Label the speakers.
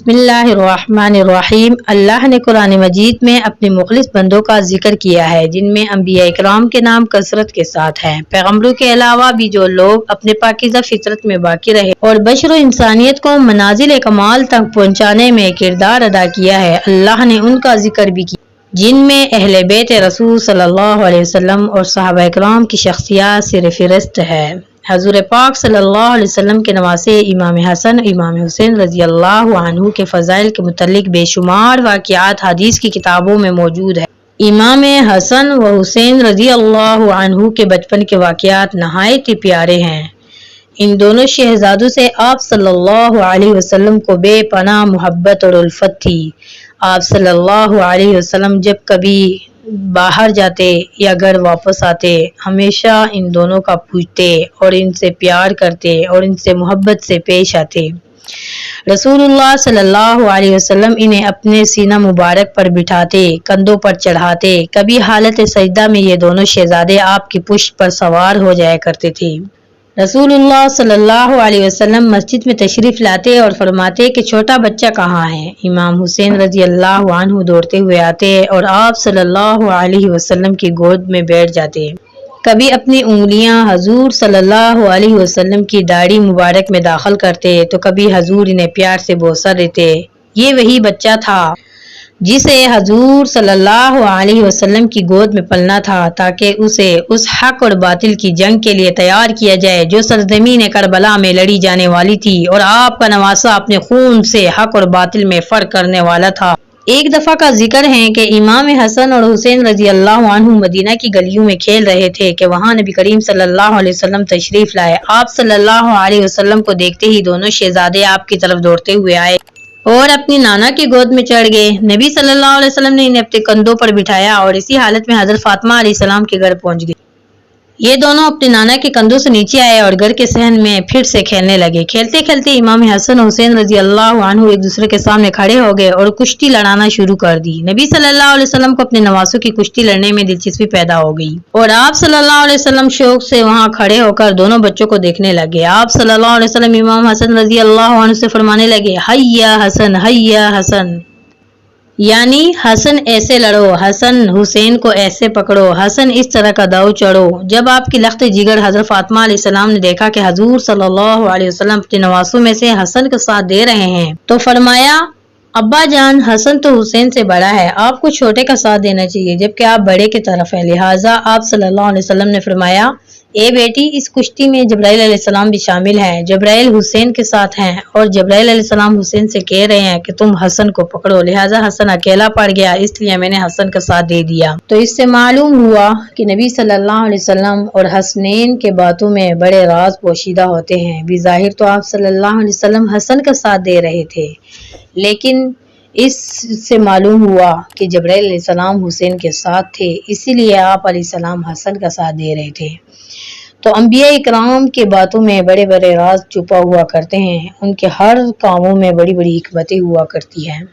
Speaker 1: بسم اللہ الرحمن الرحیم۔ اللہ نے قرآن مجید میں اپنے مخلص بندوں کا ذکر کیا ہے جن میں انبیاء اکرام کے نام کثرت کے ساتھ ہیں۔ پیغمبروں کے علاوہ بھی جو لوگ اپنے پاکیزہ فطرت میں باقی رہے اور بشر و انسانیت کو منازل کمال تک پہنچانے میں کردار ادا کیا ہے، اللہ نے ان کا ذکر بھی کیا، جن میں اہل بیت رسول صلی اللہ علیہ وسلم اور صحابہ اکرام کی شخصیات سر فہرست ہے۔ حضور پاک صلی اللہ علیہ وسلم کے نواسے امام حسن امام حسین رضی اللہ عنہ کے فضائل کے متعلق بے شمار واقعات حدیث کی کتابوں میں موجود ہے۔ امام حسن و حسین رضی اللہ عنہ کے بچپن کے واقعات نہایت ہی پیارے ہیں۔ ان دونوں شہزادوں سے آپ صلی اللہ علیہ وسلم کو بے پناہ محبت اور الفت تھی۔ آپ صلی اللہ علیہ وسلم جب کبھی باہر جاتے یا گھر واپس آتے، ہمیشہ ان دونوں کا پوجتے اور ان سے پیار کرتے اور ان سے محبت سے پیش آتے۔ رسول اللہ صلی اللہ علیہ وسلم انہیں اپنے سینہ مبارک پر بٹھاتے، کندھوں پر چڑھاتے، کبھی حالت سجدہ میں یہ دونوں شہزادے آپ کی پشت پر سوار ہو جایا کرتے تھے۔ رسول اللہ صلی اللہ علیہ وسلم مسجد میں تشریف لاتے اور فرماتے کہ چھوٹا بچہ کہاں ہے؟ امام حسین رضی اللہ عنہ دوڑتے ہوئے آتے اور آپ صلی اللہ علیہ وسلم کی گود میں بیٹھ جاتے۔ کبھی اپنی انگلیاں حضور صلی اللہ علیہ وسلم کی داڑھی مبارک میں داخل کرتے تو کبھی حضور انہیں پیار سے بوسہ دیتے۔ یہ وہی بچہ تھا جسے حضور صلی اللہ علیہ وسلم کی گود میں پلنا تھا تاکہ اسے اس حق اور باطل کی جنگ کے لیے تیار کیا جائے جو سرزمین کربلا میں لڑی جانے والی تھی، اور آپ کا نواسا اپنے خون سے حق اور باطل میں فرق کرنے والا تھا۔ ایک دفعہ کا ذکر ہے کہ امام حسن اور حسین رضی اللہ عنہ مدینہ کی گلیوں میں کھیل رہے تھے کہ وہاں نبی کریم صلی اللہ علیہ وسلم تشریف لائے۔ آپ صلی اللہ علیہ وسلم کو دیکھتے ہی دونوں شہزادے آپ کی طرف دوڑتے ہوئے آئے اور اپنی نانا کی گود میں چڑھ گئے۔ نبی صلی اللہ علیہ وسلم نے انہیں اپنے کندھوں پر بٹھایا اور اسی حالت میں حضرت فاطمہ علیہ السلام کے گھر پہنچ گئے۔ یہ دونوں اپنے نانا کے کندھوں سے نیچے آئے اور گھر کے صحن میں پھر سے کھیلنے لگے۔ کھیلتے کھیلتے امام حسن و حسین رضی اللہ عنہ ایک دوسرے کے سامنے کھڑے ہو گئے اور کشتی لڑانا شروع کر دی۔ نبی صلی اللہ علیہ وسلم کو اپنے نواسوں کی کشتی لڑنے میں دلچسپی پیدا ہو گئی اور آپ صلی اللہ علیہ وسلم شوق سے وہاں کھڑے ہو کر دونوں بچوں کو دیکھنے لگے۔ آپ صلی اللہ علیہ وسلم امام حسن رضی اللہ عنہ سے فرمانے لگے، حیا حسن حیا حسن، یعنی حسن ایسے لڑو، حسن حسین کو ایسے پکڑو، حسن اس طرح کا داؤ چڑھو۔ جب آپ کی لخت جگر حضرت فاطمہ علیہ السلام نے دیکھا کہ حضور صلی اللہ علیہ وسلم اپنے نواسوں میں سے حسن کا ساتھ دے رہے ہیں تو فرمایا، ابا جان، حسن تو حسین سے بڑا ہے، آپ کو چھوٹے کا ساتھ دینا چاہیے جبکہ آپ بڑے کی طرف ہیں۔ لہٰذا آپ صلی اللہ علیہ وسلم نے فرمایا، اے بیٹی، اس کشتی میں جبرائیل علیہ السلام بھی شامل ہیں۔ جبرائیل حسین کے ساتھ ہیں اور جبرائیل علیہ السلام حسین سے کہہ رہے ہیں کہ تم حسن کو پکڑو، لہٰذا حسن اکیلا پڑ گیا، اس لیے میں نے حسن کا ساتھ دے دیا۔ تو اس سے معلوم ہوا کہ نبی صلی اللہ علیہ وسلم اور حسنین کے باتوں میں بڑے راز پوشیدہ ہوتے ہیں۔ بظاہر تو آپ صلی اللہ علیہ وسلم حسن کا ساتھ دے رہے تھے، لیکن اس سے معلوم ہوا کہ جبرائیل علیہ السلام حسین کے ساتھ تھے، اسی لیے آپ علیہ السلام حسن کا ساتھ دے رہے تھے۔ تو انبیاء اکرام کے باتوں میں بڑے بڑے راز چھپا ہوا کرتے ہیں، ان کے ہر کاموں میں بڑی بڑی حکمتیں ہوا کرتی ہیں۔